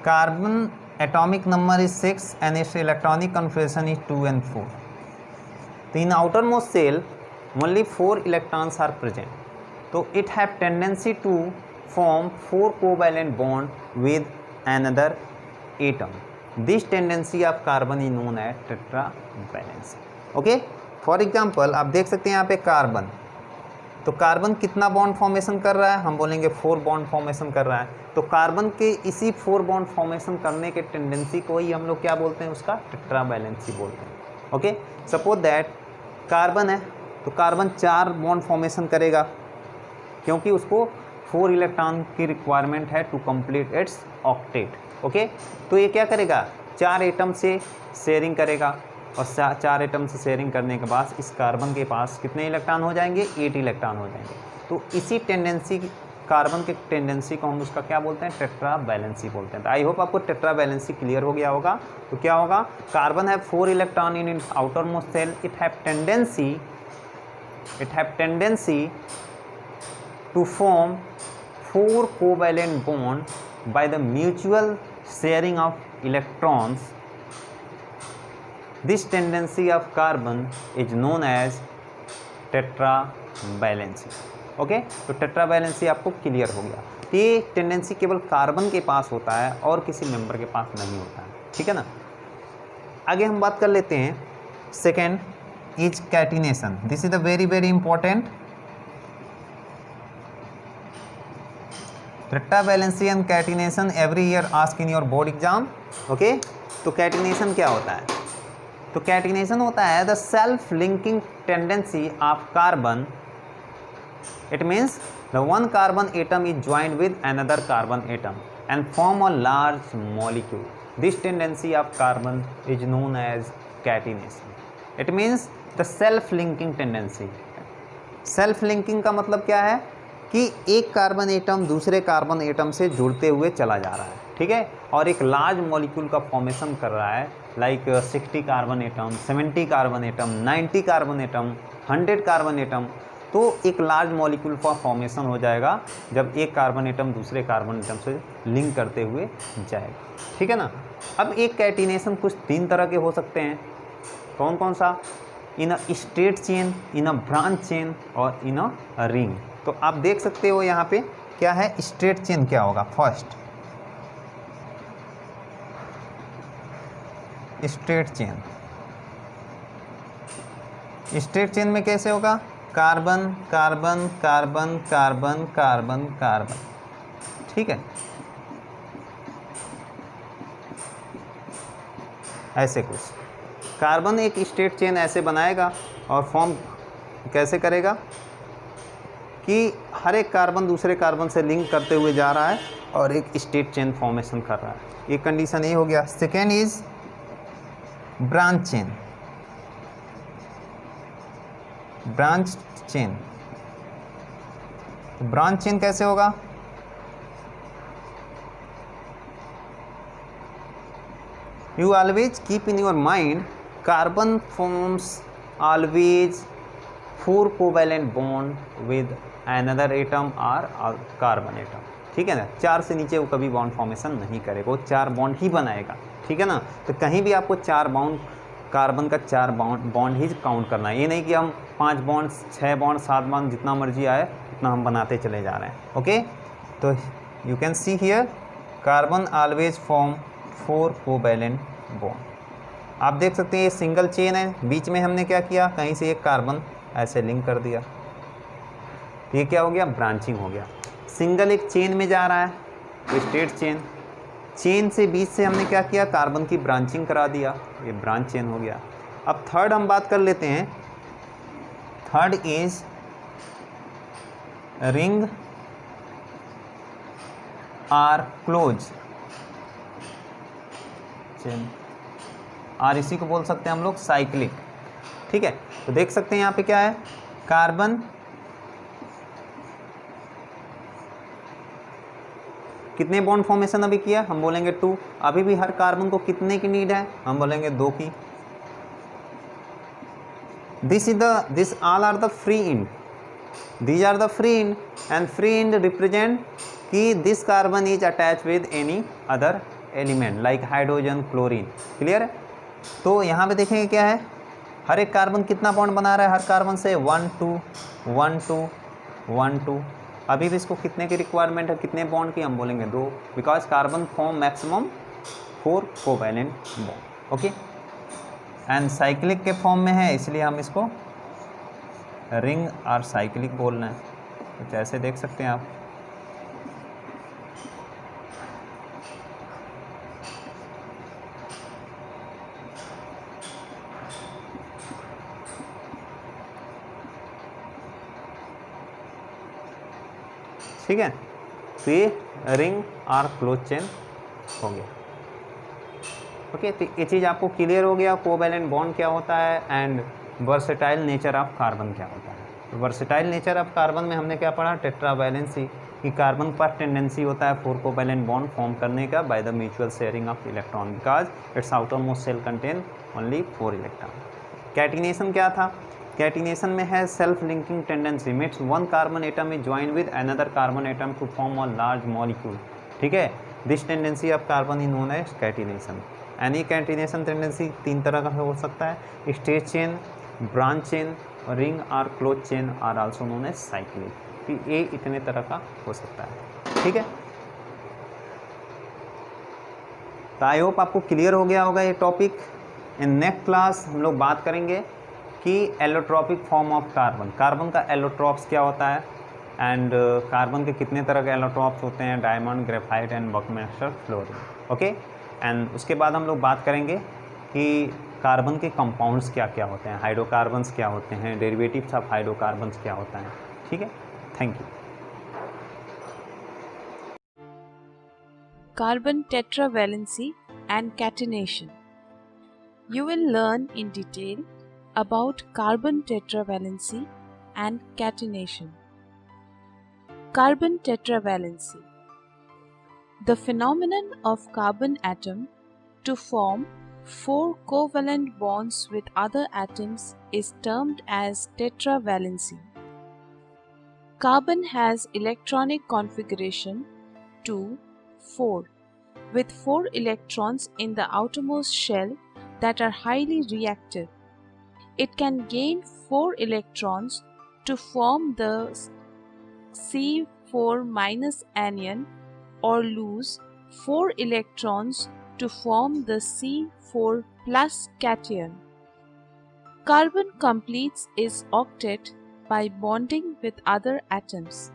carbon atomic number is 6 and its electronic configuration is 2 and 4. So in outermost shell only 4 electrons are present. So it have tendency to form 4 covalent bond with another atom. This tendency of carbon is known as tetravalency. Okay, for example आप देख सकते हैं यहाँ पे carbon, तो carbon कितना bond formation कर रहा है? हम बोलेंगे 4 बॉन्ड फॉर्मेशन कर रहा है. तो कार्बन के इसी 4 बॉन्ड फॉर्मेशन करने के टेंडेंसी को ही हम लोग क्या बोलते हैं? उसका टेट्रावैलेंसी बोलते हैं. ओके, सपोज दैट कार्बन है तो कार्बन 4 बॉन्ड फॉर्मेशन करेगा, क्योंकि उसको 4 इलेक्ट्रॉन की रिक्वायरमेंट है to complete its octet. Okay, तो ये क्या करेगा? 4 एटम से शेयरिंग करेगा, और 4 एटम से शेयरिंग करने के बाद इस कार्बन के पास कितने इलेक्ट्रॉन हो जाएंगे? 8 इलेक्ट्रॉन हो जाएंगे. तो इसी टेंडेंसी कार्बन के टेंडेंसी को हम उसका क्या बोलते हैं, टेट्रा वैलेंसी बोलते हैं। तो आई होप आपको टेट्रा वैलेंसी क्लियर हो गया होगा। तो क्या होगा, carbon have 4 electron in its outer most shell, it have tendency to form 4 covalent bond by the mutual sharing of electrons. This tendency of carbon is known as tetravalency. Okay, तो tetravalency आपको clear हो गया। ये tendency केवल carbon के पास होता है और किसी मेंबर के पास नहीं होता है, ठीक है ना। आगे हम बात कर लेते हैं, second is catenation. This is the very very important. Tetravalency and catenation every year ask in your board exam. Okay, तो कैटिनेशन क्या होता है, तो कैटिनेशन होता है the self linking tendency of carbon. It means the one carbon atom is joined with another carbon atom and form a large molecule. This tendency of carbon is known as catenation. It means the self linking tendency. Self linking का मतलब क्या है कि एक carbon atom दूसरे carbon atom से जुड़ते हुए चला जा रहा है, ठीक है, और एक लार्ज मॉलिक्यूल का फॉर्मेशन कर रहा है, like 60 carbon atom, 70 carbon atom, 90 carbon atom, 100 carbon atom. तो एक लार्ज मॉलिक्यूल का फॉर्मेशन हो जाएगा जब एक कार्बन एटम दूसरे कार्बन एटम से लिंक करते हुए जाएगा, ठीक है ना। अब एक कैटिनेशन कुछ 3 तरह के हो सकते हैं। कौन कौन सा, in a straight chain, in a branch chain और इन अ रिंग। तो आप देख सकते हो यहाँ पे क्या है, स्ट्रेट चेन क्या होगा, first straight chain. Straight chain में कैसे होगा, carbon carbon carbon carbon carbon carbon, ठीक है, ऐसे कुछ। कार्बन एक स्ट्रेट चेन ऐसे बनाएगा और फॉर्म कैसे करेगा कि हर एक कार्बन दूसरे कार्बन से लिंक करते हुए जा रहा है और एक स्ट्रेट चेन फॉर्मेशन कर रहा है। ये कंडीशन ये हो गया। Second is branch chain. Branch chain, branch chain कैसे होगा, you always keep in your mind carbon forms always 4 covalent bond with another atom और कार्बन एटम, ठीक है ना। 4 से नीचे वो कभी बॉन्ड फॉर्मेशन नहीं करेगा, वो 4 बॉन्ड ही बनाएगा, ठीक है ना। तो कहीं भी आपको 4 बॉन्ड, कार्बन का 4 बॉन्ड ही काउंट करना है। ये नहीं कि हम 5 बॉन्ड, 6 बॉन्ड, 7 बॉन्ड, जितना मर्जी आए उतना हम बनाते चले जा रहे हैं। ओके, तो you can see here carbon always form 4 covalent bond. आप देख सकते हैं ये सिंगल चेन है, बीच में हमने क्या किया, कहीं से एक कार्बन ऐसे लिंक कर दिया, ये क्या हो गया, ब्रांचिंग हो गया। सिंगल एक चेन में जा रहा है तो स्ट्रेट चेन, चेन से बीच से हमने क्या किया, कार्बन की ब्रांचिंग करा दिया, ये ब्रांच चेन हो गया। अब थर्ड हम बात कर लेते हैं। Third is ring or close chain, और इसी को बोल सकते हैं हम लोग साइक्लिक, ठीक है। तो देख सकते हैं यहाँ पे क्या है, कार्बन कितने बॉन्ड फॉर्मेशन अभी किया, हम बोलेंगे 2। अभी भी हर कार्बन को कितने की नीड है, हम बोलेंगे 2 की। This all are the free end, these are the free end, and free end represent कि this carbon is attach with any other element like hydrogen, chlorine. Clear है। तो यहाँ पे देखेंगे क्या है, हर एक कार्बन कितना बॉन्ड बना रहा है, हर कार्बन से 1 2 1 2 1 2। अभी भी इसको कितने की रिक्वायरमेंट है, कितने बॉन्ड की, हम बोलेंगे 2, because carbon form maximum 4 covalent bond. Okay, and cyclic के फॉर्म में है इसलिए हम इसको रिंग और साइक्लिक बोल रहे हैं। कुछ ऐसे देख सकते हैं आप। ठीक है, तो ये रिंग और क्लोज चेन हो गया। ओके, तो ये चीज़ आपको क्लियर हो गया, कोवैलेंट बॉन्ड क्या होता है and versatile nature of carbon क्या होता है। तो वर्सेटाइल नेचर ऑफ कार्बन में हमने क्या पढ़ा, टेट्रावैलेंसी, कि कार्बन पर टेंडेंसी होता है 4 कोवैलेंट बॉन्ड फॉर्म करने का by the mutual sharing of electron because its outermost shell contain only 4 electron. Catenation क्या था? कैटिनेशन में है self linking tendency means one carbon atom is join with another carbon atom to form a large molecule. ठीक है, this tendency of carbon is known as catenation. Any catenation tendency 3 तरह का हो सकता है, straight chain, branch chain, ring और close chain are also known as cyclic, कि ये इतने तरह का हो सकता है। ठीक है, तो आई होप आपको क्लियर हो गया होगा ये टॉपिक। इन नेक्स्ट क्लास हम लोग बात करेंगे कि allotropic form of carbon, carbon का एलोट्रॉप्स क्या होता है एंड कार्बन के कितने तरह के एलोट्रॉप्स होते हैं, diamond, graphite and buckminsterfullerene. Okay, and उसके बाद हम लोग बात करेंगे कि कार्बन के कंपाउंड्स क्या क्या होते हैं, हाइड्रोकार्बन्स क्या होते हैं, डेरिवेटिव्स ऑफ हाइड्रोकार्बन्स क्या होता है। ठीक है, thank you. Carbon tetravalency and catenation. You will learn in detail about carbon tetravalency and catenation. Carbon tetravalency. The phenomenon of carbon atom to form 4 covalent bonds with other atoms is termed as tetravalency. Carbon has electronic configuration 2, 4, with 4 electrons in the outermost shell that are highly reactive. It can gain 4 electrons to form the C4- anion or lose 4 electrons to form the C4+ cation. Carbon completes its octet by bonding with other atoms.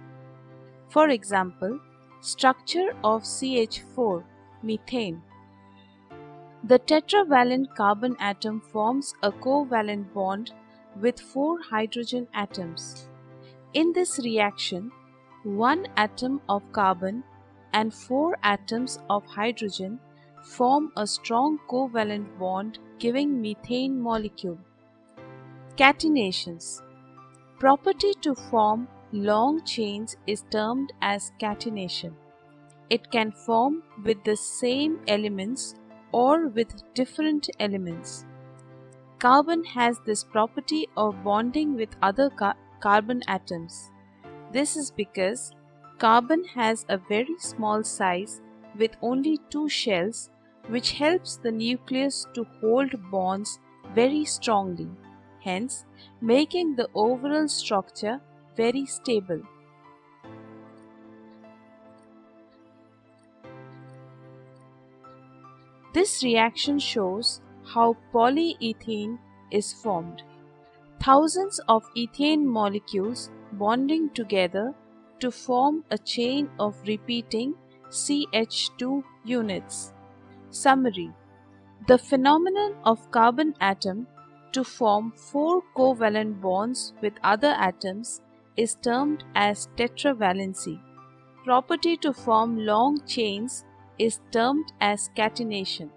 For example, structure of CH4, methane. The tetravalent carbon atom forms a covalent bond with 4 hydrogen atoms. In this reaction, 1 atom of carbon and 4 atoms of hydrogen form a strong covalent bond giving methane molecule. Catenations. Property to form long chains is termed as catenation. It can form with the same elements or with different elements. Carbon has this property of bonding with other carbon atoms. This is because carbon has a very small size with only 2 shells, which helps the nucleus to hold bonds very strongly, hence making the overall structure very stable. This reaction shows how polyethane is formed. Thousands of ethane molecules bonding together to form a chain of repeating CH2 units. Summary. The phenomenon of carbon atom to form 4 covalent bonds with other atoms is termed as tetravalency. Property to form long chains is termed as catenation.